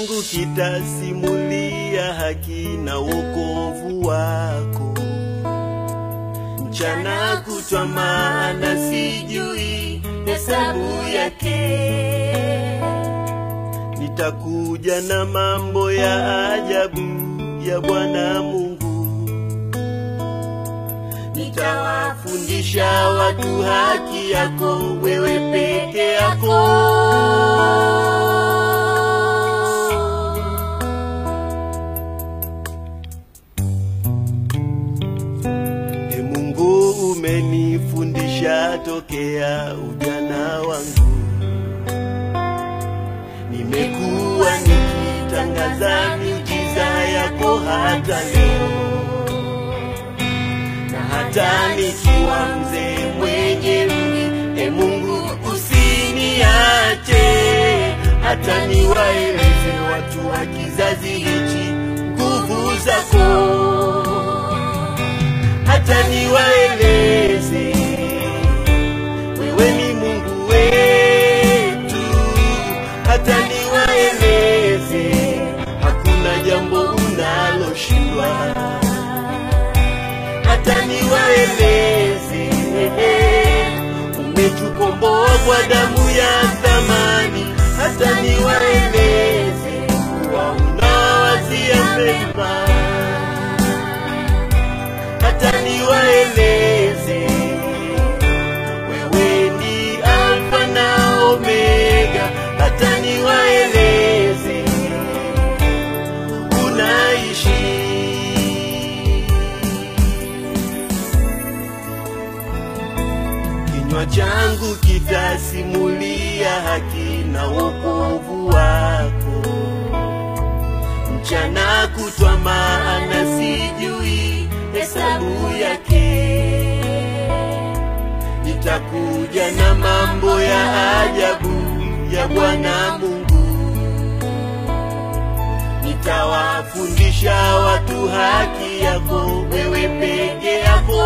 changu kitasimulia haki na wokovu wako. Mchana kutwa maana sijui hesabu yake. Nitakuja na mambo ya ajabu ya Bwana Mungu. Nitawafundisha watu haki yako, wewe peke yako. E Mungu, umenifundisha tokea ujana wangu. Nimekuwa nikitangaza miujiza yako hata leo. Na hata nikiwa mzee mwenye mvi, e Mungu usiniache. Hata niwaeleze watu wa kizazi hichi nguvu zako. Hata niwaeleze wewe ni Mungu wetu. Hata niwaeleze hakuna jambo unaloshindwa. Hata niwaeleze umetukomboa kwa damu ya thamani. Hata niwaeleze kuwa unawazia mema. Hata niwaeleze wewe ni Alfa na Omega. Hata niwaeleze unaishi. Kinywa changu kitasimulia haki na wokovu wako. Mchana kutwa maana sijui hesabu yake. Nitakuja na mambo ya ajabu ya Bwana Mungu. Nitawafundisha watu haki yako, wewe peke yako.